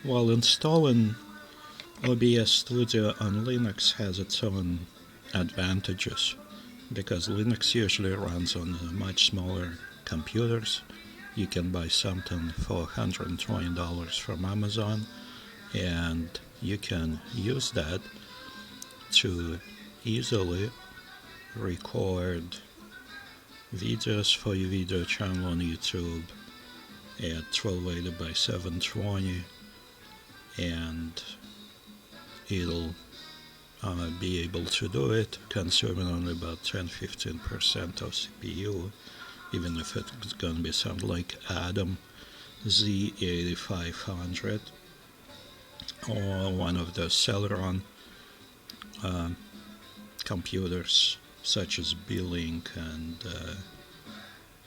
While installing OBS-Studio on Linux has its own advantages, because Linux usually runs on much smaller computers. You can buy something for $120 from Amazon, and you can use that to easily record videos for your video channel on YouTube at 1280 by 720, and it'll be able to do it consuming only about 10-15% of CPU, even if it's going to be something like Atom Z8500 or one of the Celeron computers such as B-Link and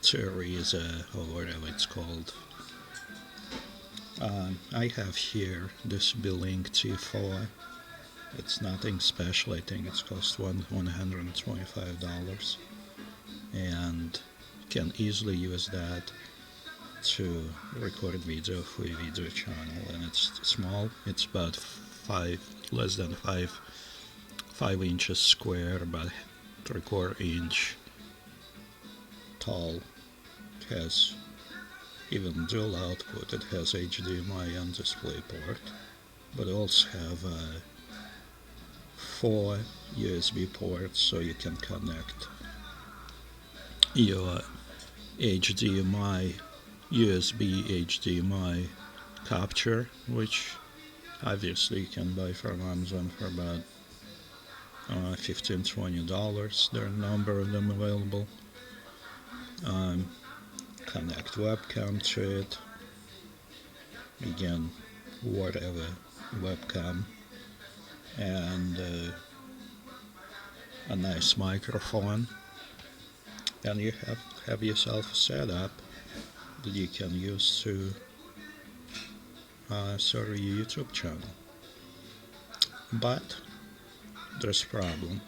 Teresa or whatever it's called. I have here this B-Link T4. It's nothing special. I think it's cost $125, and can easily use that to record video for your video channel. And it's small. It's about less than 5 inches square, about 3/4 inch tall. It has even dual output. It has HDMI and DisplayPort, but also have 4 USB ports, so you can connect your USB HDMI capture, which obviously you can buy from Amazon for about $15-20. There are a number of them available. Connect webcam to it. Again, whatever webcam, and a nice microphone, and you have yourself a setup that you can use to start your YouTube channel. But there's a problem.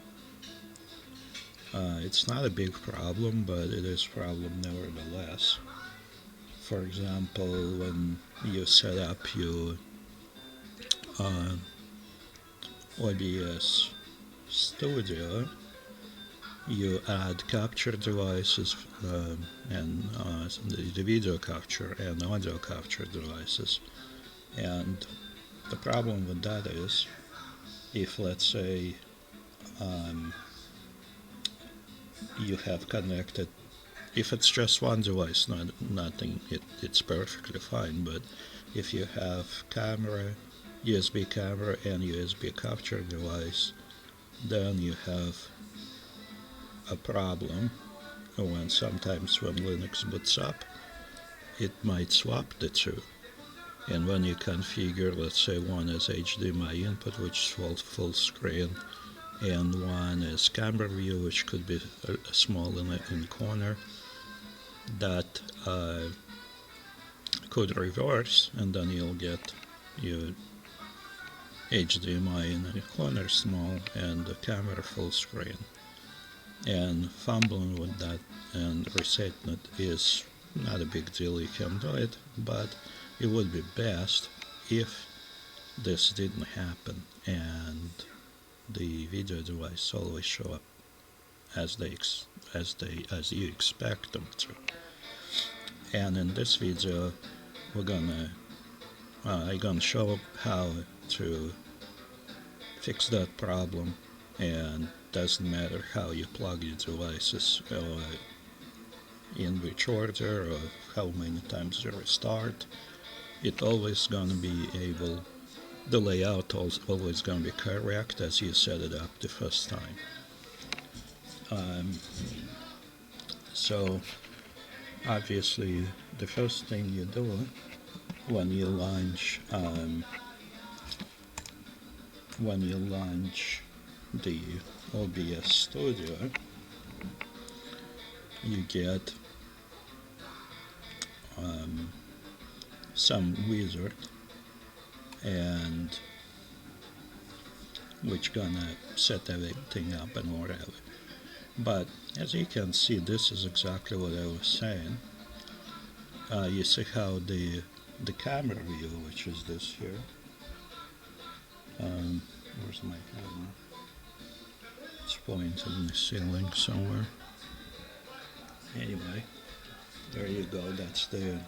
It's not a big problem, but it is a problem nevertheless. For example, when you set up your OBS-Studio, you add capture devices and the video capture and audio capture devices. And the problem with that is, if let's say you have connected, if it's just one device, nothing, it's perfectly fine. But if you have camera, USB camera and USB capture device, then you have a problem sometimes when Linux boots up, it might swap the two. And when you configure, let's say one is HDMI input, which is full screen, and one is camera view, which could be a small in the corner, that could reverse, and then you'll get your HDMI in the corner small and the camera full screen. And fumbling with that and resetting it is not a big deal. You can do it, but it would be best if this didn't happen and the video device always show up as you expect them to. And in this video, I'm gonna show how to fix that problem. And doesn't matter how you plug your devices, or in which order, or how many times you restart. It's always gonna be able. The layout always gonna be correct as you set it up the first time. So obviously, the first thing you do when you launch the OBS-Studio, you get some wizard, and which gonna set everything up and whatever. But as you can see, this is exactly what I was saying. You see how the the camera view, which is this here. Where's my camera? It's pointed in the ceiling somewhere. Anyway, there you go. That's the.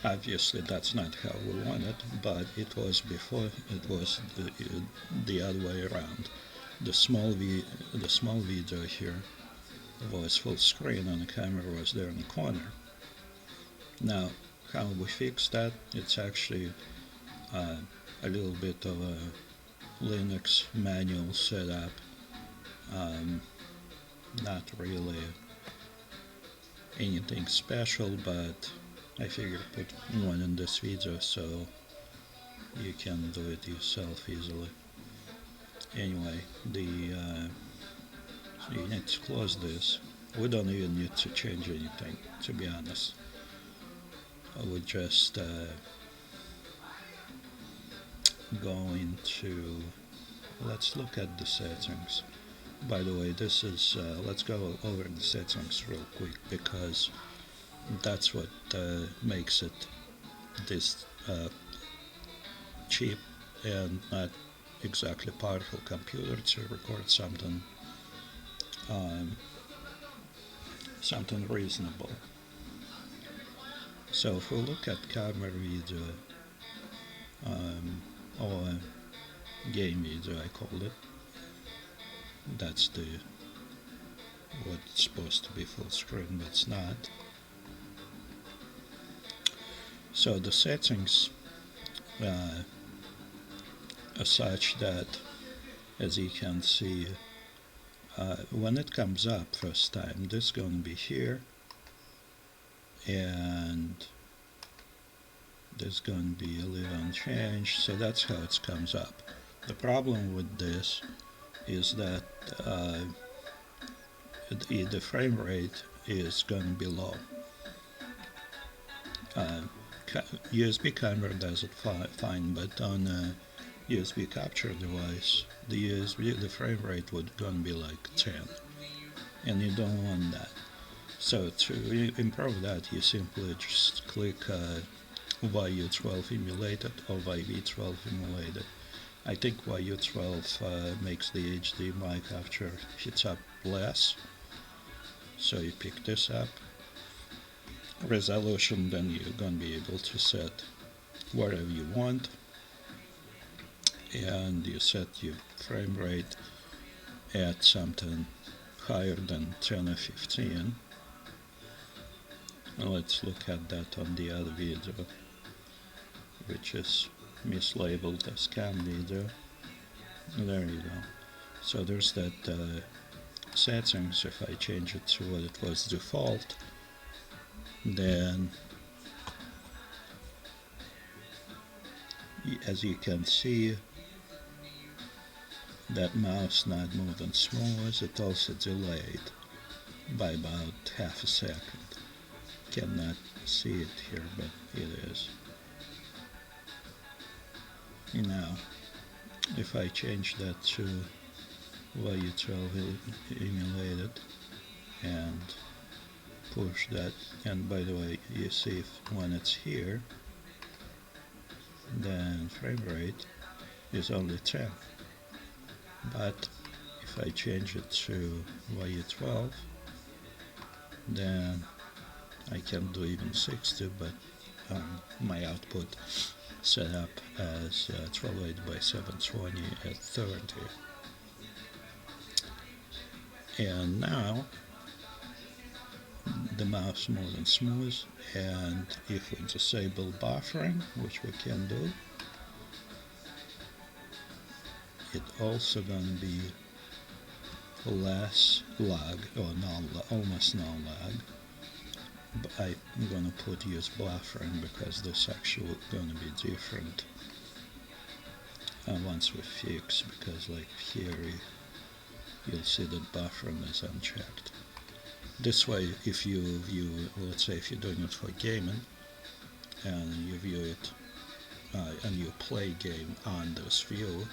Obviously, that's not how we want it, but it was before. It was the other way around. The small video here was full screen, and the camera was there in the corner. Now, how we fix that? It's actually a little bit of a Linux manual setup. Not really anything special, but I figured put one in this video so you can do it yourself easily. Anyway, so you need to close this. We don't even need to change anything, to be honest. I would just go into, let's look at the settings. By the way, this is, let's go over the settings real quick, because that's what makes it this cheap and not exactly powerful computer to record something something reasonable. So if we look at camera video, or game video I called it, that's the what's supposed to be full screen, but it's not. So the settings are such that, as you can see, when it comes up first time, this is going to be here, and there's going to be a little unchanged, so that's how it comes up. The problem with this is that the frame rate is going to be low. USB camera does it fine, but on a USB capture device, the frame rate would going to be like 10, and you don't want that. So to improve that, you simply just click YU12 emulated or YV12 emulated. I think YU12 makes the HDMI capture hits up less, so you pick this up. Resolution, then you're going to be able to set whatever you want, and you set your frame rate at something higher than 10 or 15. Now let's look at that on the other video, which is mislabeled as cam video. There you go. So there's that settings. If I change it to what it was default, then as you can see, that mouse not moving smooth. It also delayed by about half a second. Cannot see it here, but it is. Now, if I change that to YU12 emulated and push that, and by the way, you see when it's here, then frame rate is only 10. But if I change it to YU12, then I can do even 60, but my output set up as 1280 by 720 at 30. And now the mouse moving smooth, and if we disable buffering, which we can do, it also going to be less lag, or almost no lag. But I'm going to put use buffering because this actually going to be different once we fix, because like here you'll see that buffering is unchecked. This way, if you view, let's say if you're doing it for gaming and you view it and you play game on this view,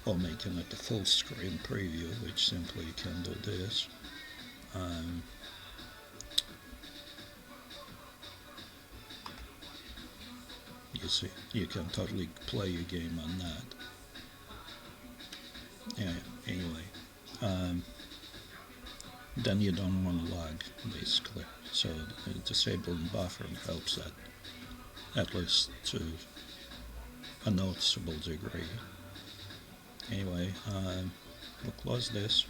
or making it a full screen preview, which simply you can do this, easy. You can totally play your game on that. Yeah, anyway, then you don't want to lag, basically. So disabling buffering helps that, at least to a noticeable degree. Anyway, we'll close this,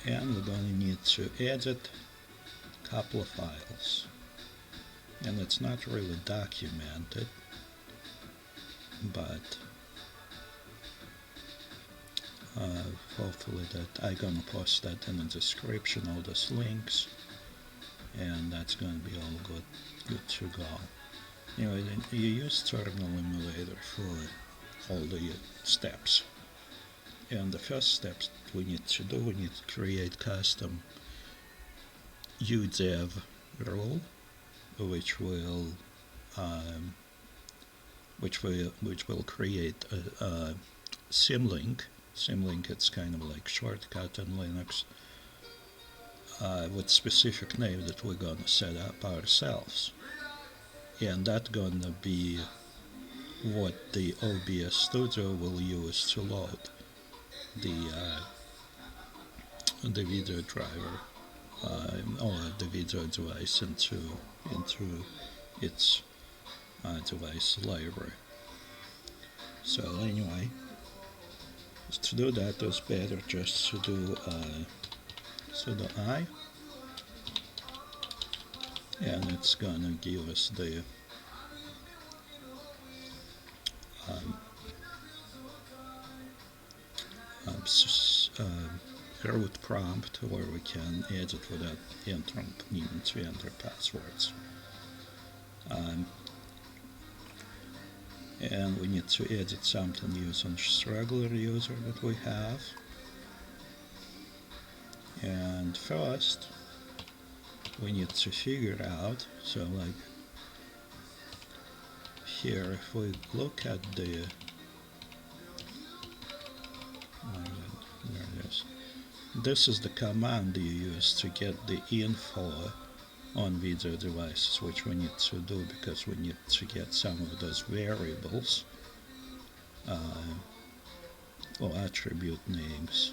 and we're going to need to edit a couple of files. And it's not really documented, but hopefully that I'm gonna post that in the description, all those links, and that's gonna be all good to go. Anyway, you use terminal emulator for all the steps, and the first steps we need to do, we need to create custom udev rule, which will create a symlink. Symlink, it's kind of like shortcut in Linux with specific name that we're gonna set up ourselves, and that's gonna be what the OBS-Studio will use to load the video driver or the video device into its device library. So anyway, to do that, it's better just to do sudo I, and it's gonna give us the root prompt where we can edit without needing to enter passwords. And we need to edit something using regular user that we have. And first, we need to figure out, so like here, if we look at the, there it is. This is the command you use to get the info on video devices, which we need to do because we need to get some of those variables or attribute names.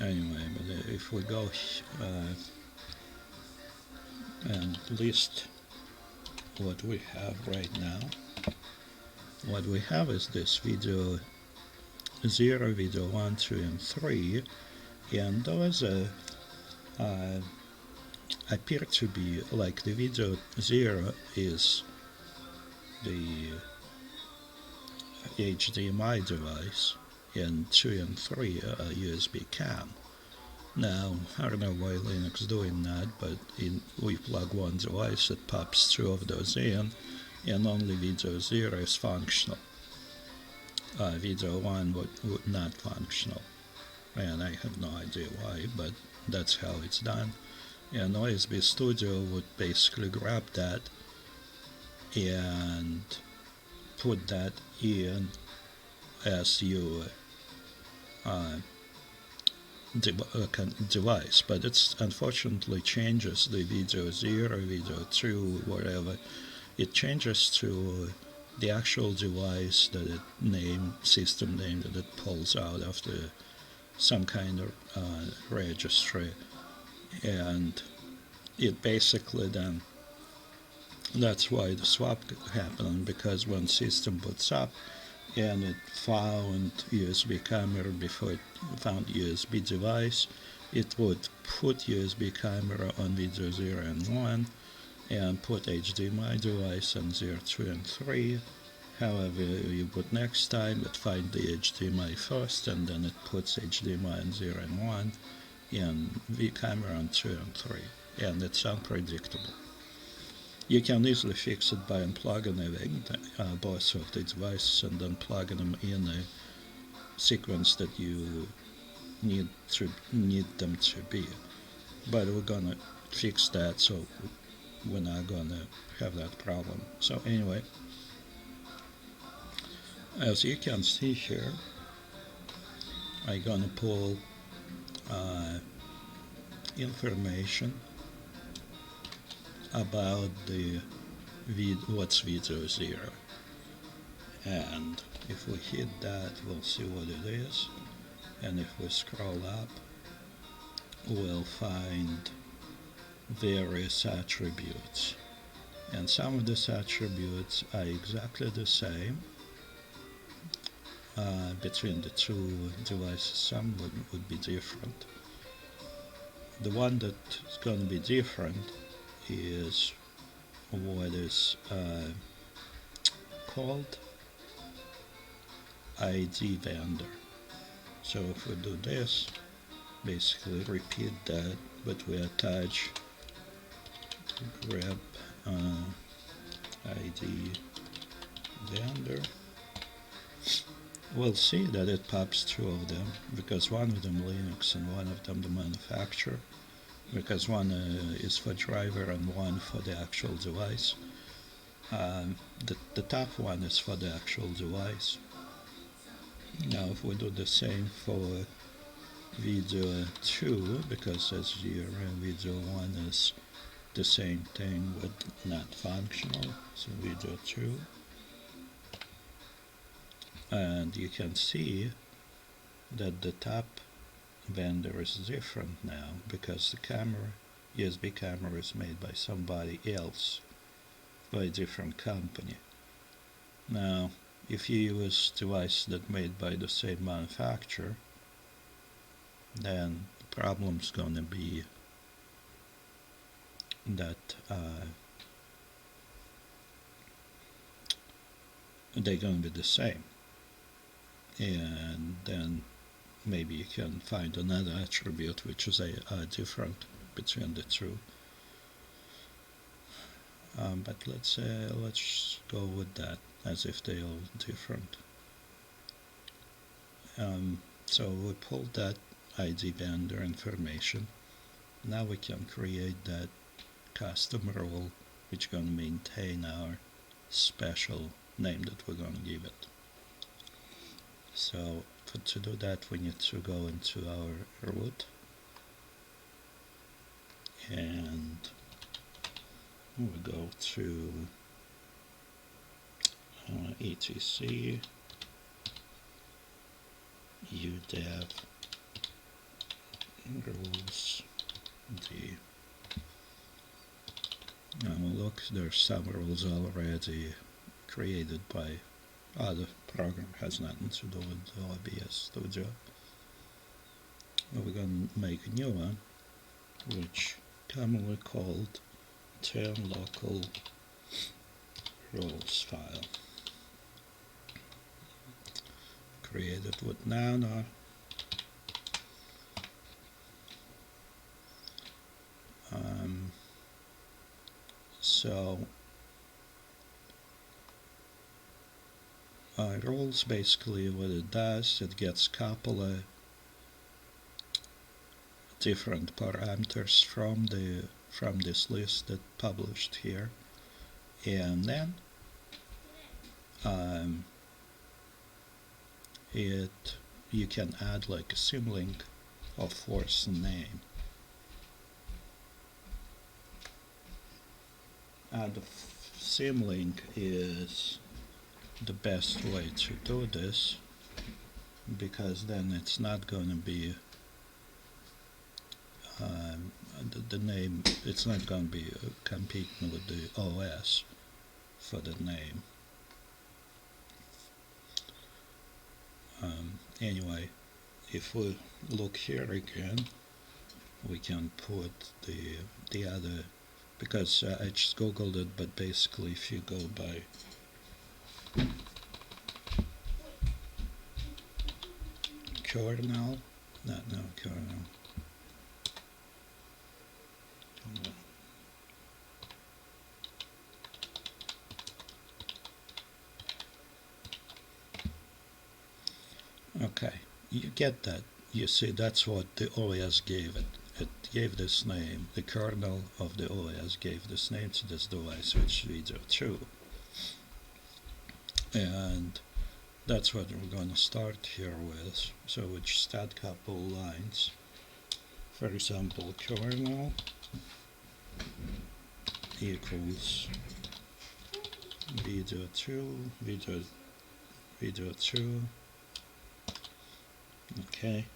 Anyway, but if we go and list what we have right now, what we have is this video 0, video 1, 2, and 3, and those appear to be like the video 0 is the HDMI device, and 2 and 3 are USB CAN. Now, I don't know why Linux is doing that, but we plug one device, it pops 2 of those in, and only video 0 is functional. Video 1 would not functional, and I have no idea why, but that's how it's done. And OBS-Studio would basically grab that and put that in as your device, but it's unfortunately changes the video 0, video 2, whatever. It changes to the actual device that system name that it pulls out after some kind of registry, and it basically then, that's why the swap happened, because when system boots up and it found USB camera before it found USB device, it would put USB camera on video 0 and 1 and put HDMI device on 0, 2, and 3. However, you put next time, it finds the HDMI first, and then it puts HDMI on 0 and 1 and the camera on 2 and 3, and it's unpredictable. You can easily fix it by unplugging both of the devices and then plugging them in a sequence that you need them to be. But we're gonna fix that, so we're not gonna have that problem. So anyway, as you can see here, I'm gonna pull information about the what's video 0. And if we hit that, we'll see what it is. And if we scroll up, we'll find various attributes. And some of these attributes are exactly the same between the two devices. Some would be different. The one that's going to be different is what is called ID vendor. So if we do this, basically repeat that, but we attach grab ID vendor, we'll see that it pops two of them, because one of them Linux and one of them the manufacturer, because one is for driver and one for the actual device. The top one is for the actual device. Now if we do the same for video 2, because as here video 1 is the same thing but not functional, so video 2, and you can see that the top vendor is different now, because the camera, USB camera, is made by somebody else, by a different company. Now if you use device that made by the same manufacturer, then the problem's going to be that they're going to be the same, and then maybe you can find another attribute which is a different between the two. But let's go with that as if they're all different. So we pulled that ID vendor information. Now we can create that custom rule which is going to maintain our special name that we're going to give it. So to do that, we need to go into our root and we go to etc udev rules.d. Now look, there's some rules already created by other program, has nothing to do with the OBS-Studio. We're going to make a new one, which commonly called turn local rules file. Create it with nano. So rules, basically what it does, it gets couple of different parameters from this list that published here, and then you can add like a symlink of first name. And the symlink is the best way to do this, because then it's not going to be the name, it's not going to be competing with the OS for the name. Anyway, if we look here again, we can put the other, because I just googled it, but basically if you go by kernel, kernel, okay, you get that. You see, that's what the OS gave it. It gave this name, the kernel of the OS gave this name to this device, which is video 2. And that's what we're going to start here with. So we just add a couple lines. For example, kernel equals video 2, video 2. Okay.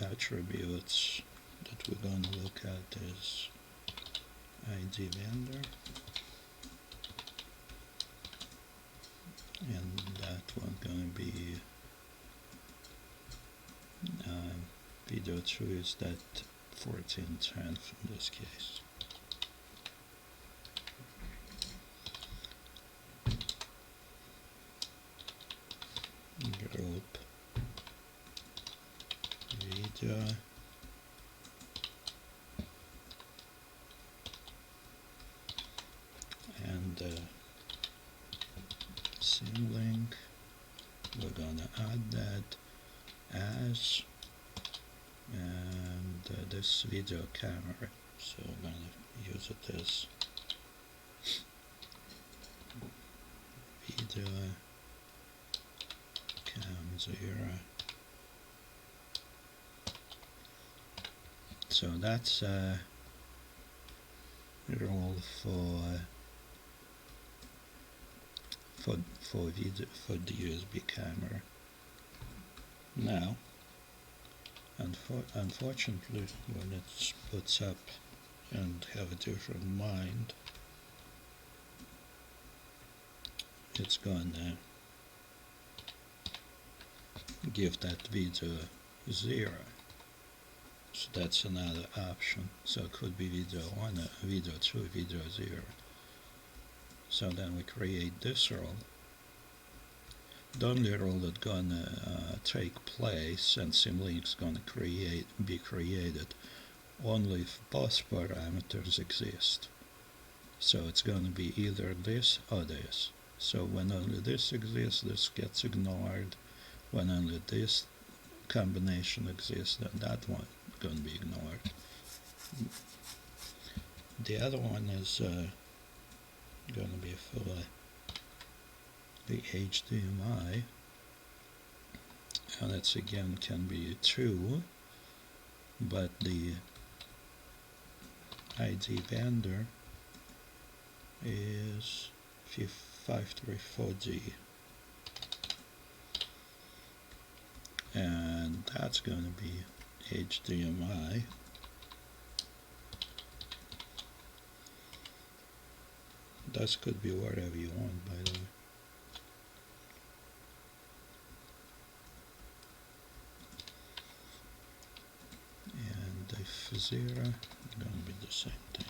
Attributes that we're going to look at is ID vendor, and that one going to be video 2 is that 1410 in this case. Group video and symlink, we're gonna add that as and this video camera, so we're gonna use it as video cam 0. So that's a role for the USB camera. Now, unfortunately, when it puts up and have a different mind, it's gonna give that video 0. So that's another option. So it could be video 1, video 2, video 0. So then we create this role. The only role that's gonna take place and symlinks gonna be created only if both parameters exist. So it's gonna be either this or this. So when only this exists, this gets ignored. When only this combination exists, then that one is going to be ignored. The other one is going to be for the HDMI, and it's again can be true, but the ID vendor is 534D, and that's going to be HDMI. That could be whatever you want, by the way. And if 0, it's going to be the same thing.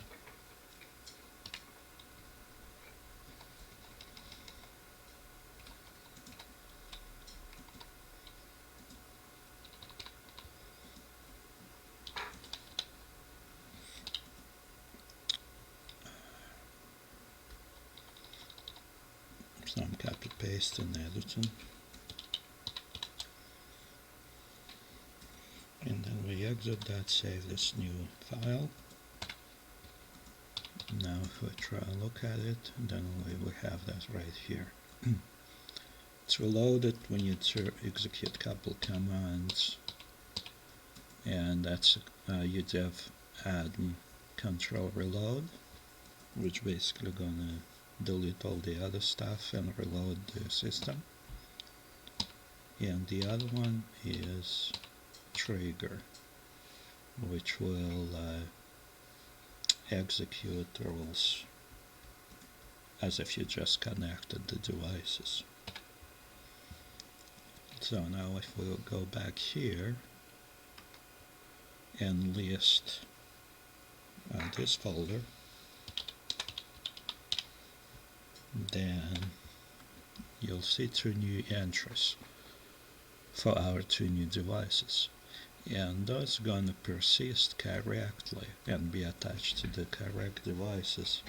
Some copy paste and editing, and then we exit that, save this new file. Now if we try and look at it, then we have that right here. It's reloaded when you execute couple commands, and that's udevadm control reload, which basically gonna delete all the other stuff and reload the system. And the other one is trigger, which will execute rules as if you just connected the devices. So now if we go back here and list this folder, then you'll see 2 new entries for our 2 new devices, and those are going to persist correctly and be attached to the correct devices,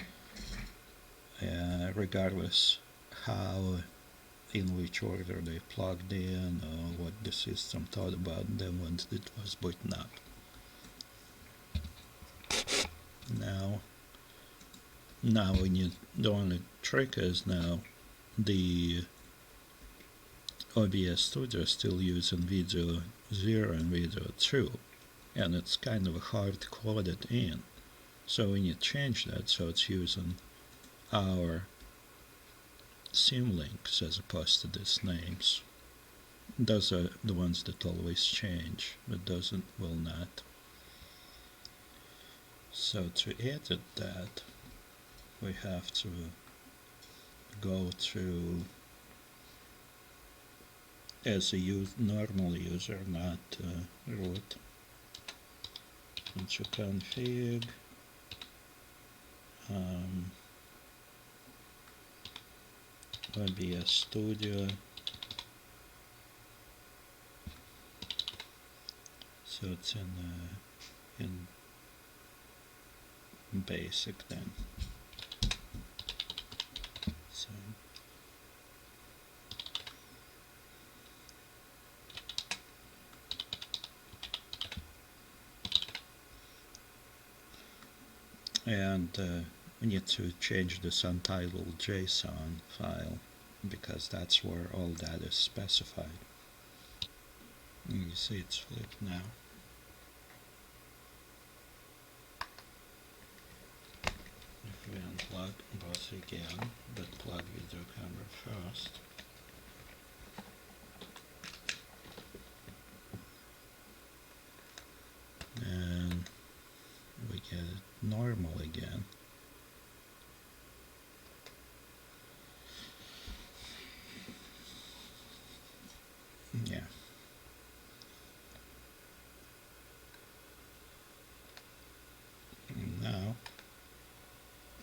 regardless how in which order they plugged in or what the system thought about them when it was booting up. Now the only trick is now the OBS-Studio is still using video 0 and video 2, and it's kind of hard coded in. So we need to change that so it's using our symlinks as opposed to these names. Those are the ones that always change, but those will not. So to edit that, we have to go to, as a normal user, not root, into config, OBS-Studio, so it's in basic then. So and we need to change this Untitled.json file because that's where all that is specified. And you see it's flipped now. If we unplug both again, but plug video camera first. And we get it normal again. Yeah. And now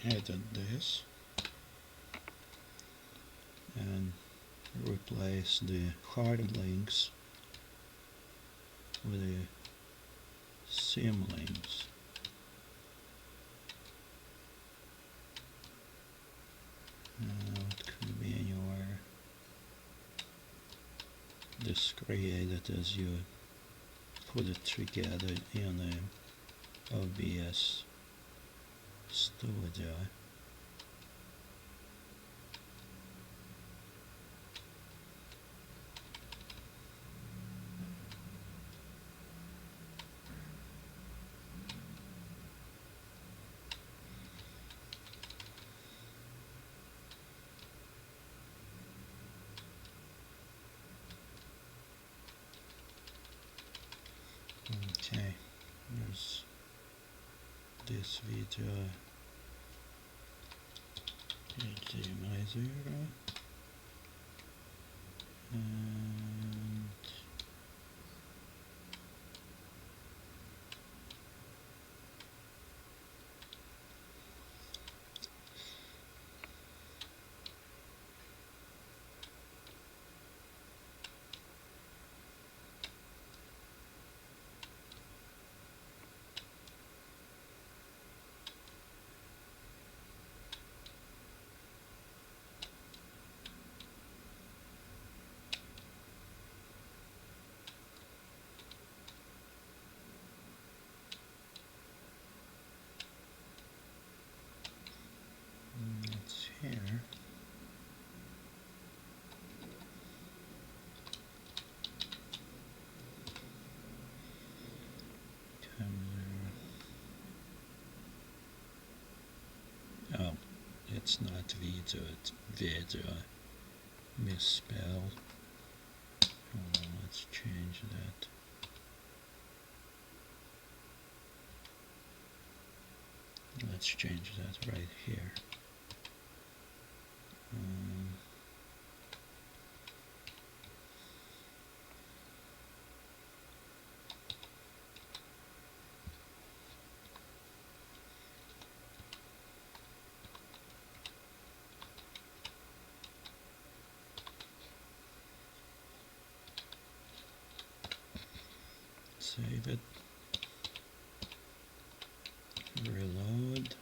edit this and replace the hard links with the symlinks. It could be anywhere. Just create it as you put it together in the OBS-Studio. Okay, here's this video HDMI 0 and it's here. Oh, it's not video, it's video. Misspelled. Hold on, let's change that. Let's change that right here. Save it. Reload.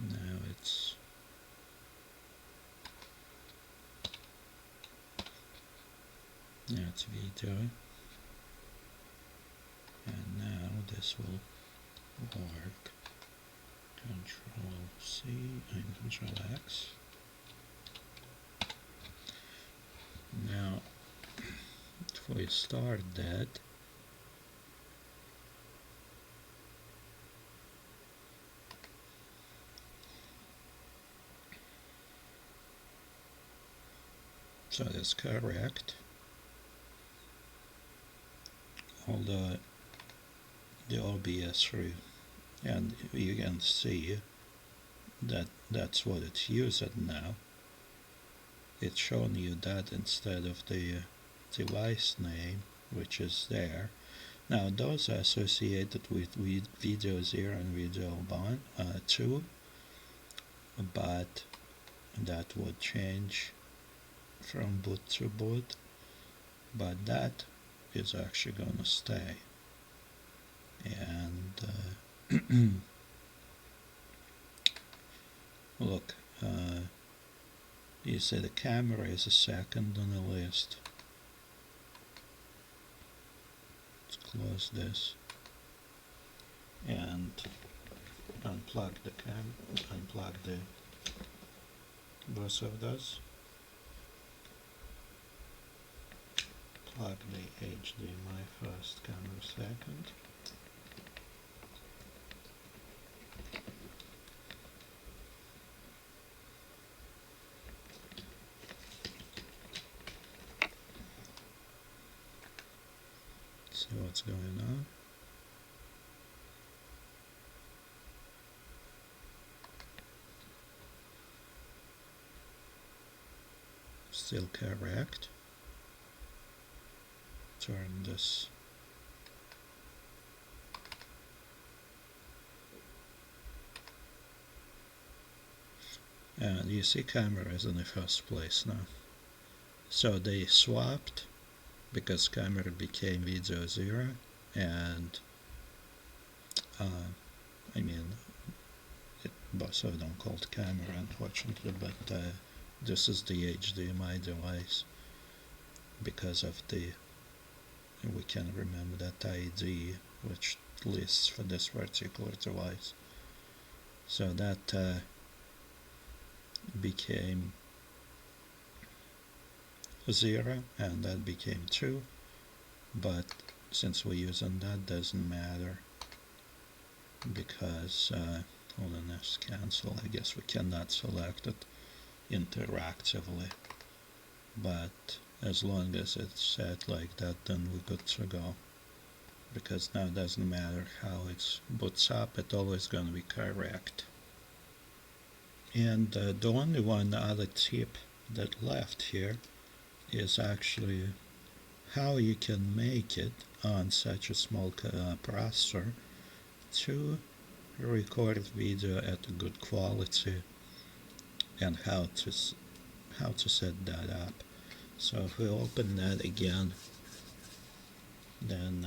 Now it's video, and now this will work. Control C and Control X. Now, if we start that, So that's correct, although the OBS and you can see that that's what it's using now. It's showing you that instead of the device name, which is there. Now those are associated with video 0 and video 2, but that would change from boot to boot, but that is actually going to stay. And look, you see the camera is a second on the list. Let's close this and unplug the both of those. Plug the HDMI first, camera second. See what's going on. Still correct. Turn this and you see camera is in the first place now. So they swapped because camera became video 0, and I mean both of them called camera unfortunately, but this is the HDMI device because of the, we can remember that ID which lists for this particular device. So that became 0 and that became 2, but since we're using that, doesn't matter because hold on, let's cancel. I guess we cannot select it interactively, but as long as it's set like that, then we're good to go, because now it doesn't matter how it boots up, it's always going to be correct. And the only one other tip that left here is actually how you can make it on such a small processor to record video at a good quality, and how to set that up. So if we open that again, then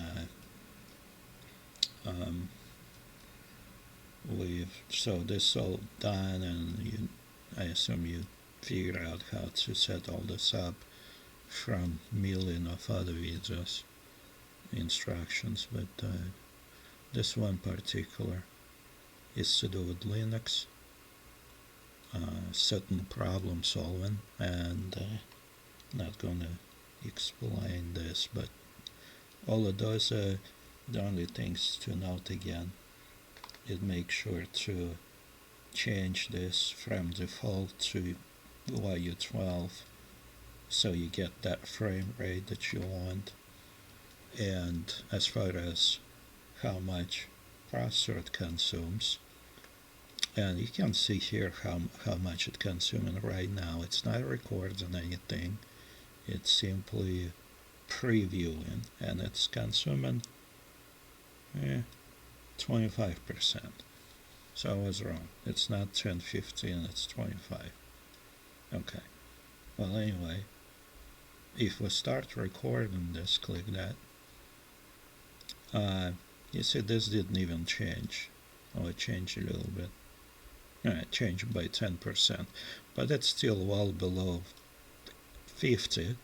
so this all done, and I assume you figured out how to set all this up from million of other videos instructions, but this one particular is to do with Linux, certain problem solving, and not gonna explain this, but all of those are the only things to note again. It makes sure to change this from default to YU12 so you get that frame rate that you want. And as far as how much processor it consumes, and you can see here how much it's consuming right now. It's not recording anything, it's simply previewing, and it's consuming 25%. So I was wrong. It's not 10, 15, it's 25. Okay. Well, anyway, if we start recording this, click that. You see this didn't even change. Oh, it changed a little bit. It changed by 10%, but it's still well below 50.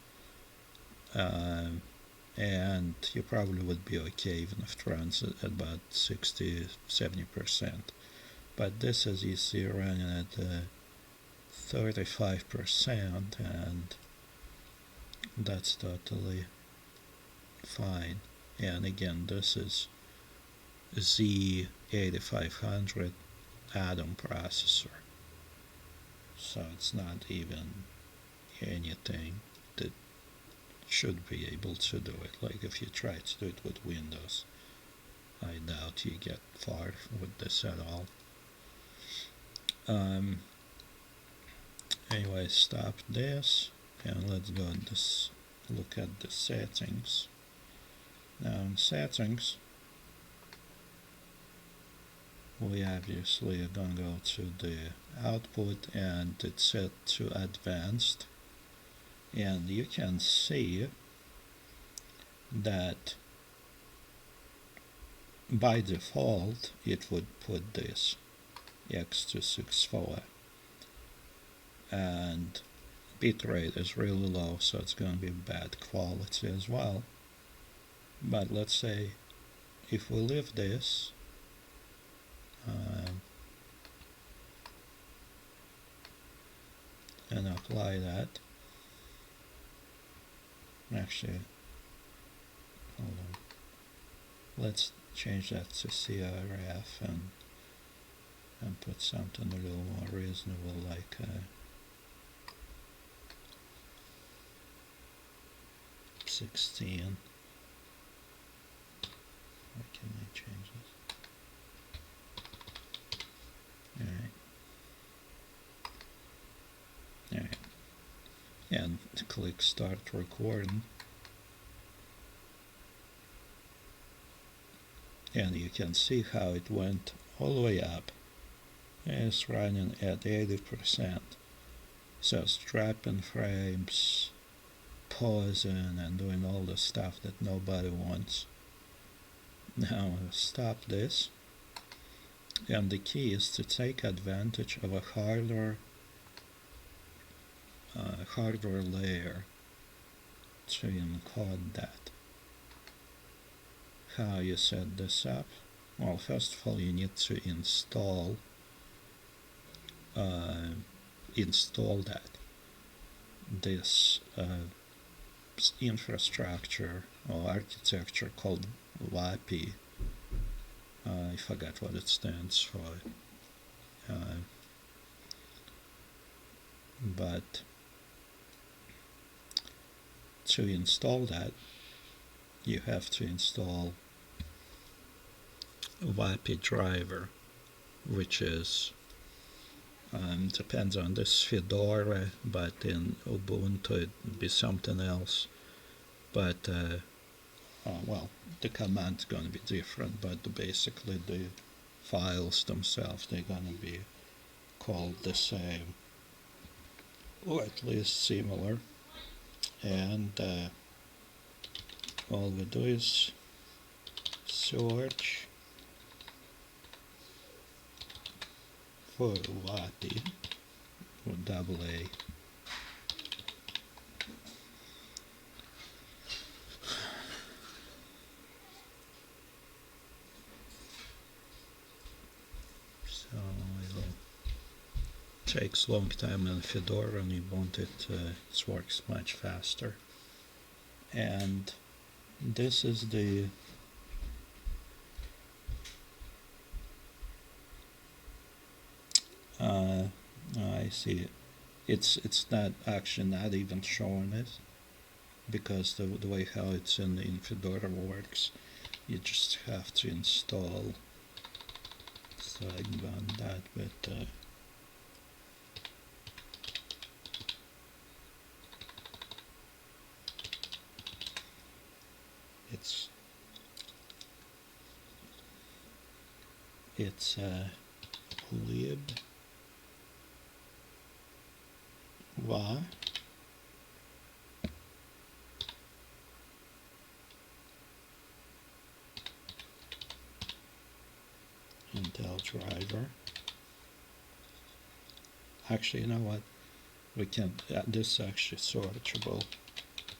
And you probably would be okay even if it runs at about 60-70%. But this, as you see, running at 35%, and that's totally fine. And again, this is Z8500 Atom processor, so it's not even anything it should be able to do it. Like if you try to do it with Windows, I doubt you get far with this at all. Anyway, stop this, and let's go and look at the settings. Now in settings, we obviously are going to go to the output, and it's set to advanced, and you can see that by default it would put this x264, and bitrate is really low, so it's going to be bad quality as well. But let's say if we leave this, and apply that, actually, hold on, let's change that to CRF and put something a little more reasonable, like 16. Or can I change this? Alright, and click start recording, and you can see how it went all the way up. It's running at 80%, so it's dropping frames, pausing, and doing all the stuff that nobody wants. Now stop this, and the key is to take advantage of a hardware layer to encode that. How you set this up? Well, first of all, you need to install that this infrastructure or architecture called WAPI. I forgot what it stands for, but to install that, you have to install WAPI driver, which is depends on this Fedora, but in Ubuntu it would be something else. But well, the command's going to be different, but basically the files themselves, they're going to be called the same, or at least similar. And all we do is search for WAPI with double A. So it takes a long time in Fedora, and Ubuntu it works much faster. And this is the I see it's not actually not even showing it, because the way how it's in Fedora works, you just have to install. So I can go on that, but it's lib wa Intel driver. Actually, you know what? We can. This is actually searchable.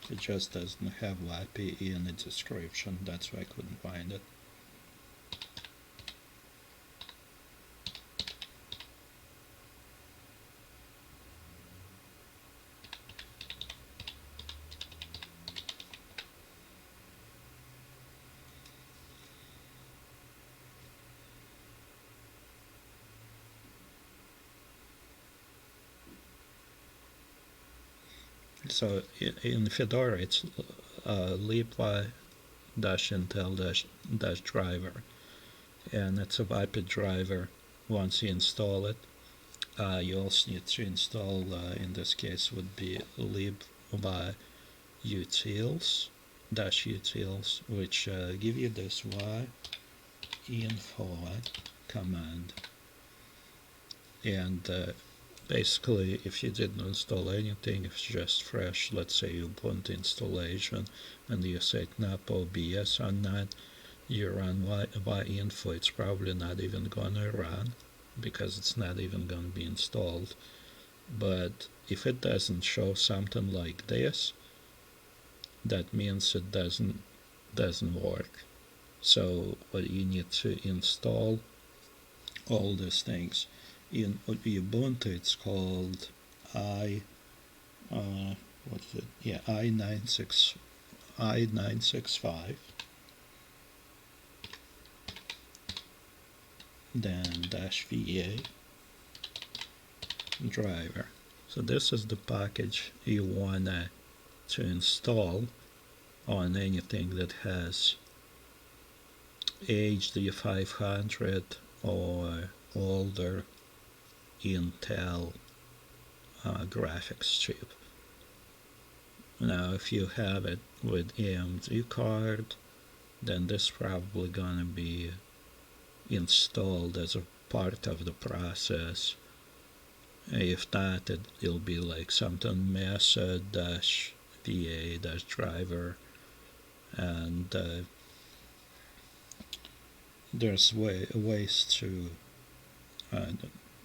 It just doesn't have WAPI in the description. That's why I couldn't find it. So in Fedora, it's libvi-intel-driver, and it's a VIPed driver. Once you install it, you also need to install, in this case would be libvi-utils, which give you this y-info command. And basically, if you didn't install anything, if it's just fresh, let's say Ubuntu installation, and you set up OBS on that, you run y-info, it's probably not even gonna run because it's not even gonna be installed. But if it doesn't show something like this, that means it doesn't work. So what you need to install all these things. In Ubuntu, it's called i965, then -va driver. So this is the package you want to install on anything that has HD 500 or older Intel graphics chip. Now if you have it with AMD card, then this probably gonna be installed as a part of the process. If not, it'll be like something mesa-va-driver, and there's ways to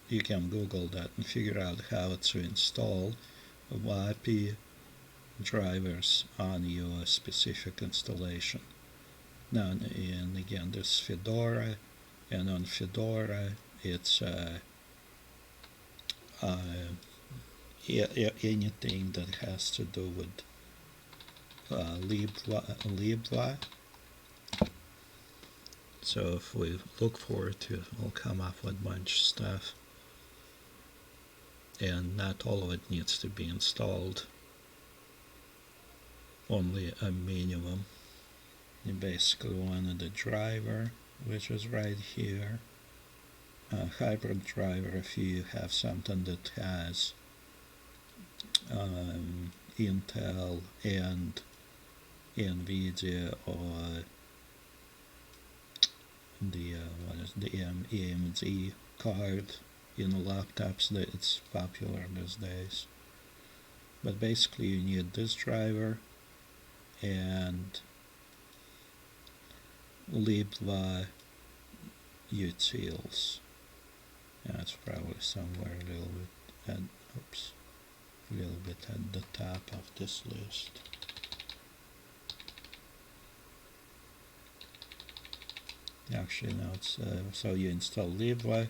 you can Google that and figure out how to install WAPI drivers on your specific installation. Now, and again, there's Fedora, and on Fedora, it's anything that has to do with libvi. So if we look for it, we'll come up with a bunch of stuff, and not all of it needs to be installed, only a minimum. You basically wanted a driver, which is right here, a hybrid driver if you have something that has Intel and NVIDIA, or the AMD card in the laptops that it's popular these days. But basically you need this driver and libvi utils. That's probably somewhere a little bit at the top of this list. Actually, no, it's so you install libvi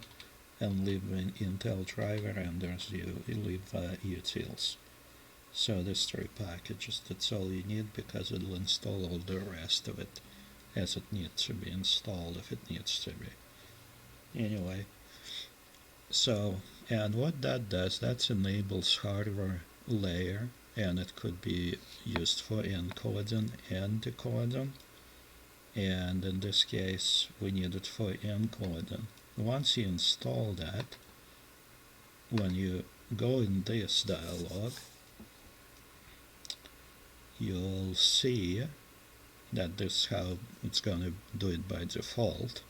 and libvi Intel driver, and there's libvi utils. So there's 3 packages. That's all you need, because it'll install all the rest of it as it needs to be installed, if it needs to be. Anyway, so, and what that does, that enables hardware layer, and it could be used for encoding and decoding. And in this case, we need it for encoding. Once you install that, when you go in this dialog, you'll see that this is how it's going to do it by default.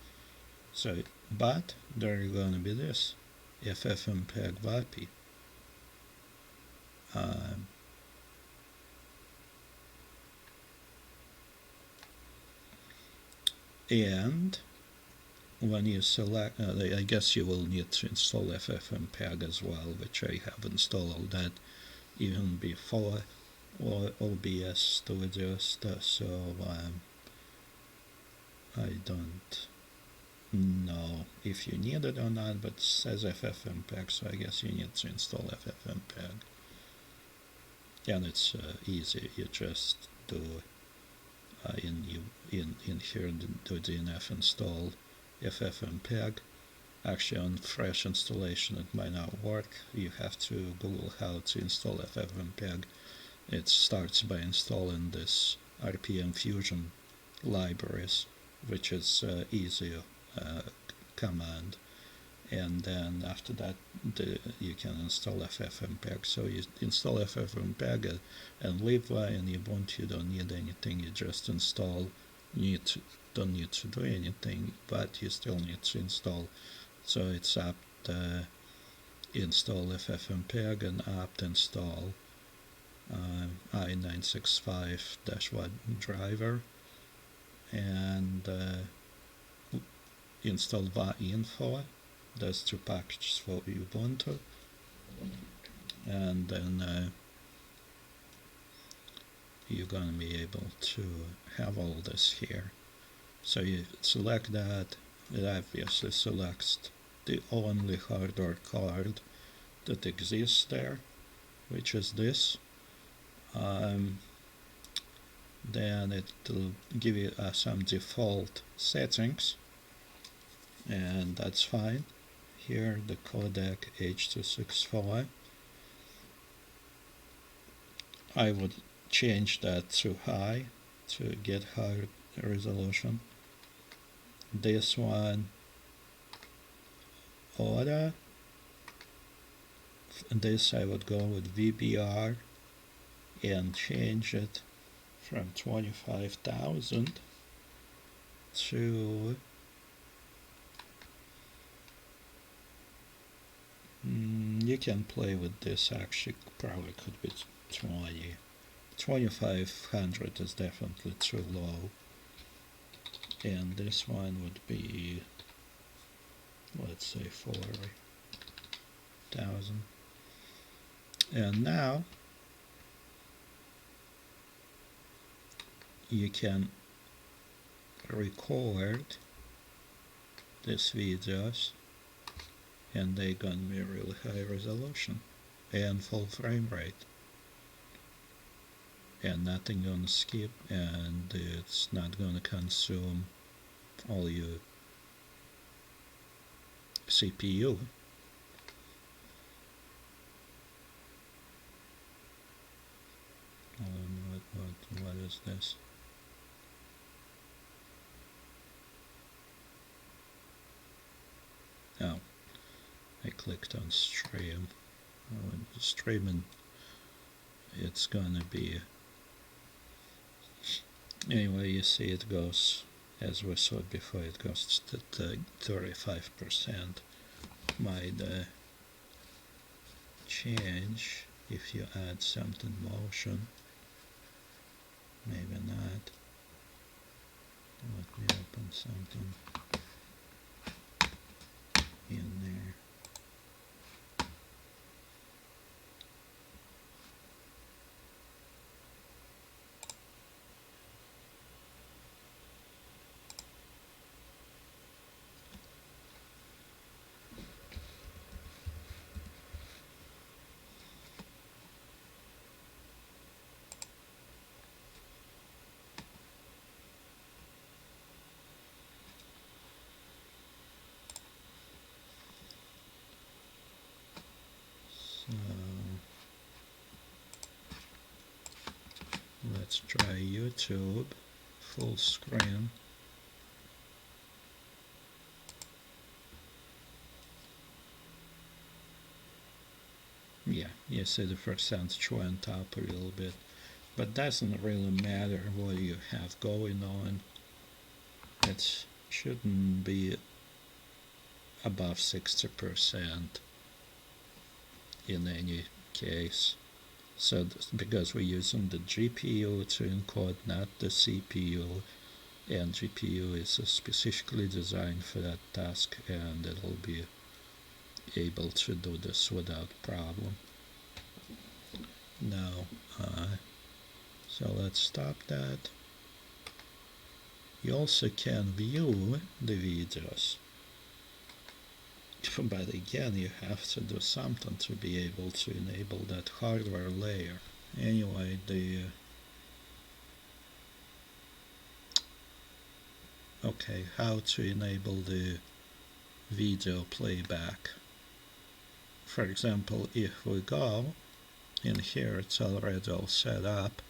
So, but there's going to be this ffmpeg vapi. And when you select, I guess you will need to install ffmpeg as well, which I have installed that even before OBS-Studio stuff, so I don't know if you need it or not, but it says ffmpeg, so I guess you need to install ffmpeg. And it's easy, you just do in here do dnf install ffmpeg. Actually, on fresh installation it might not work. You have to Google how to install ffmpeg it starts by installing this RPM Fusion libraries, which is easy command, and then after that you can install ffmpeg. So you install ffmpeg and leave in Ubuntu. You don't need anything, you just install. Don't need to do anything, but you still need to install. So it's apt install ffmpeg and apt install i965-1 driver, and install va-info. That's two packages for Ubuntu, and then you're going to be able to have all this here. So you select that. It obviously selects the only hardware card that exists there, which is this. Then it will give you some default settings, and that's fine. Here the codec H.264. I would change that to high to get higher resolution. This one, order. This I would go with VBR and change it from 25,000 to you can play with this. Actually probably could be 20. 2500 is definitely too low, and this one would be, let's say, 40,000. And now you can record these videos, and they're gonna be really high resolution and full frame rate, and nothing gonna skip, and it's not gonna consume all your CPU. What is this? Oh, I clicked on stream. Streaming, it's gonna be, anyway, you see it goes, as we saw before, it goes to 35%. Might change if you add something motion, maybe not. Let me open something in there. So let's try YouTube full screen. Yeah, you see the percentage went up a little bit, but doesn't really matter what you have going on. It shouldn't be above 60% in any case. So because we're using the GPU to encode, not the CPU, and GPU is specifically designed for that task, and it'll be able to do this without problem. Now, so let's stop that. You also can view the videos, but again you have to do something to be able to enable that hardware layer. Anyway, okay, how to enable the video playback. For example, if we go in here it's already all set up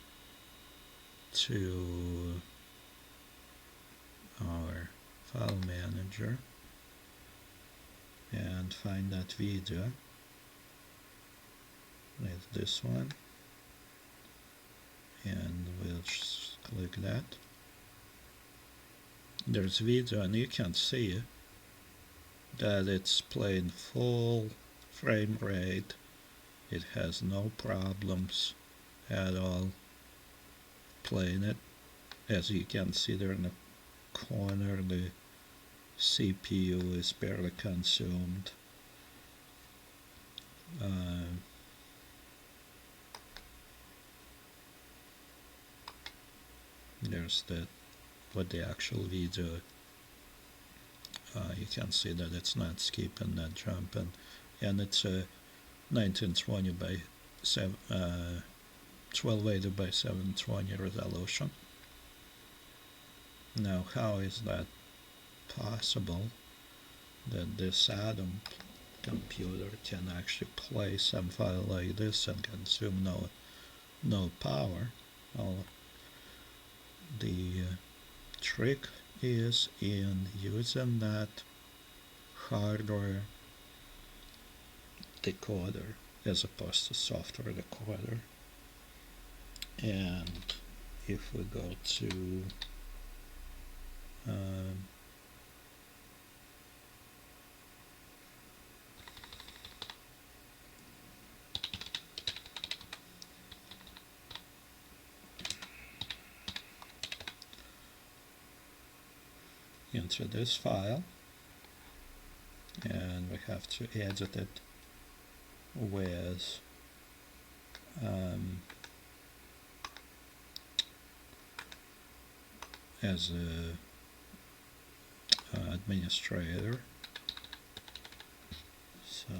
to our file manager and find that video. It's this one, and we'll just click that. There's video, and you can see that it's playing full frame rate. It has no problems at all playing it. As you can see there in the corner, the CPU is barely consumed. There's that, what the actual video, you can see that it's not skipping, not jumping, and it's a 1920 by 1280 by 720 resolution. Now, how is that possible that this Atom computer can actually play some file like this and consume no power? Well, the trick is in using that hardware decoder as opposed to software decoder. And if we go to into this file, and we have to edit it with as a administrator. So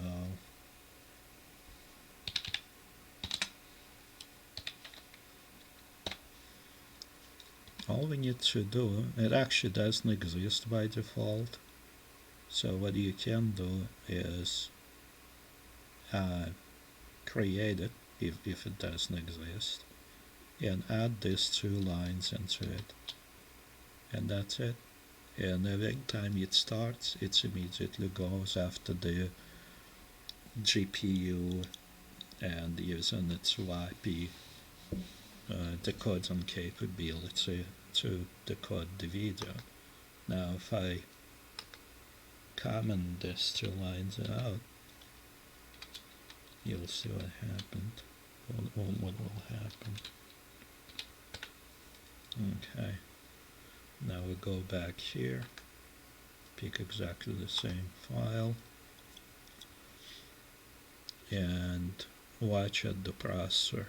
all we need to do, it actually doesn't exist by default, so what you can do is create it if it doesn't exist, and add these 2 lines into it, and that's it. And every time it starts, it immediately goes after the GPU and using its YP decoding capability to decode the video. Now if I comment these 2 lines out, you'll see what happened. What will happen. Okay. Now we go back here, pick exactly the same file, and watch at the processor.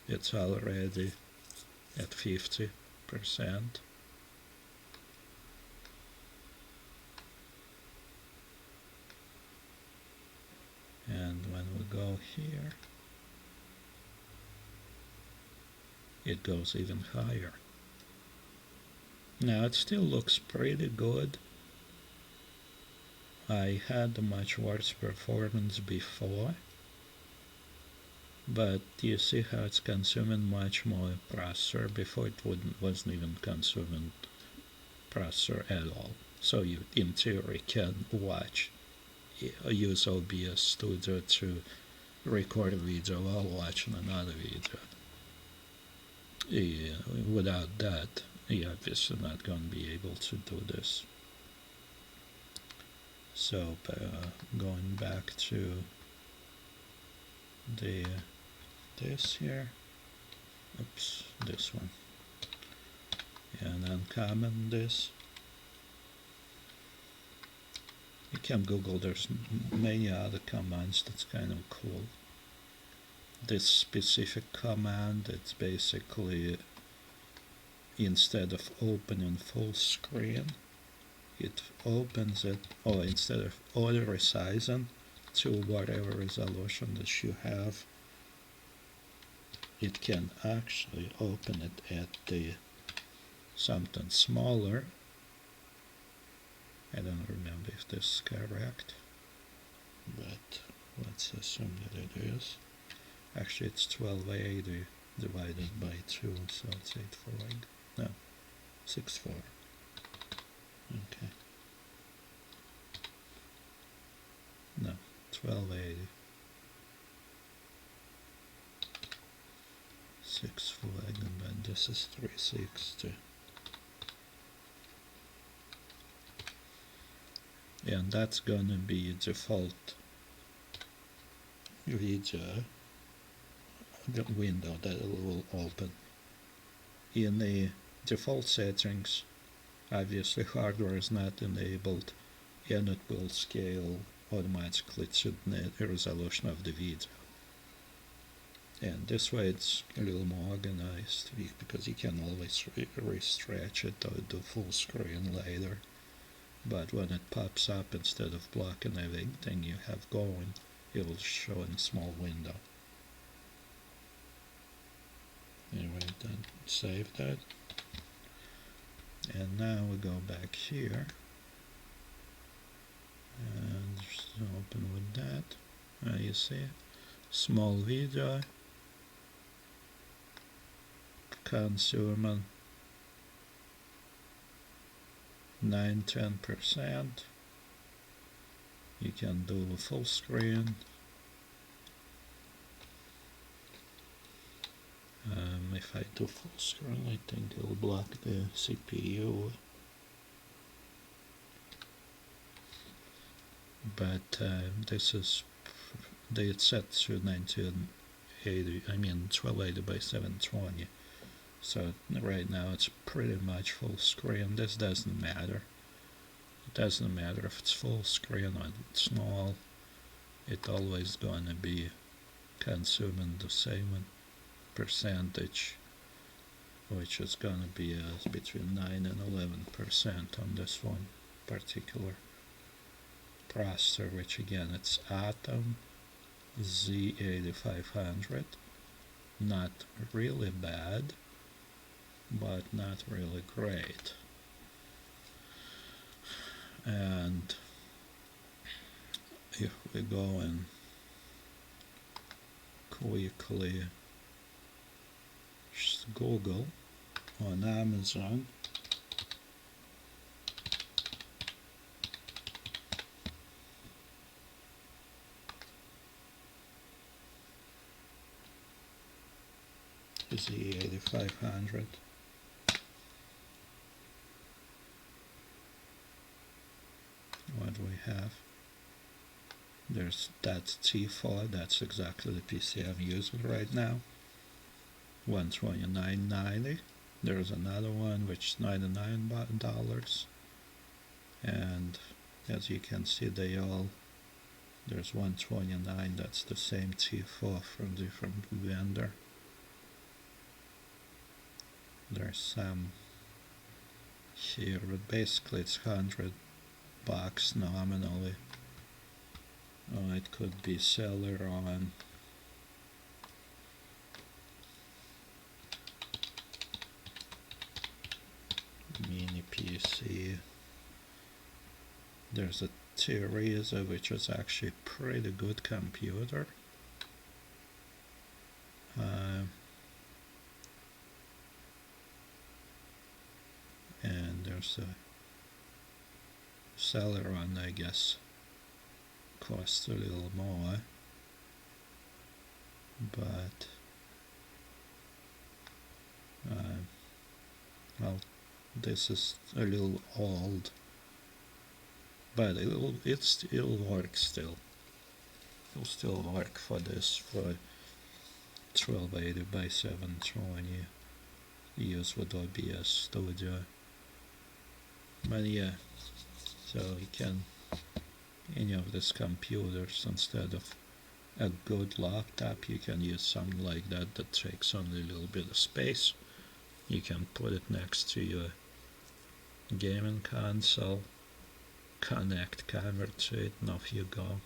It's already at 50%. And when we go here, it goes even higher. Now it still looks pretty good. I had a much worse performance before, but you see how it's consuming much more processor. Before it wasn't even consuming processor at all. So you, in theory, can use OBS-Studio to record a video while watching another video. Without that, you're obviously not going to be able to do this. So going back to this here, oops, this one, and uncomment this. You can Google, there's many other commands that's kind of cool. This specific command, it's basically, instead of opening full screen, it opens it, or instead of auto resizing to whatever resolution that you have, it can actually open it at the something smaller. I don't remember if this is correct, but let's assume that it is. Actually, it's 1280 divided by 2, so it's 848. No, 64. Okay. No, 1280. 648, and then this is 360. And that's gonna be default video window that it will open. In the default settings, obviously hardware is not enabled, and it will scale automatically to the resolution of the video. And this way it's a little more organized, because you can always re-stretch it or do full screen later. But when it pops up, instead of blocking everything you have going, it will show in a small window. Anyway, then save that. And now we go back here and just open with that. You see, small video, consuming 9–10%. You can do full screen. If I do full screen, I think it'll block the CPU. But this is, it's set to 1280 by 720. So right now it's pretty much full screen. This doesn't matter. It doesn't matter if it's full screen or small. It's always gonna be consuming the same percentage, which is gonna be between 9 and 11% on this one particular processor, which again it's Atom Z8500. Not really bad, but not really great. And if we go and quickly just Google on Amazon, Z8500. What do we have? That's T4, that's exactly the PC I'm using right now. $129.90. There's another one which is $99, and as you can see, there's $129. That's the same T4 from different vendor. There's some here, but basically it's $100 nominally. It could be Celeron. Mini PC. There's a Teresa, which is actually a pretty good computer. And there's a Celeron, I guess, costs a little more, but well, this is a little old, but it'll work still. It'll still work for this, for 1280 by 720 use with OBS-Studio. But yeah, so you can, any of these computers, instead of a good laptop, you can use something like that takes only a little bit of space. You can put it next to your gaming console, connect camera to it, and off you go.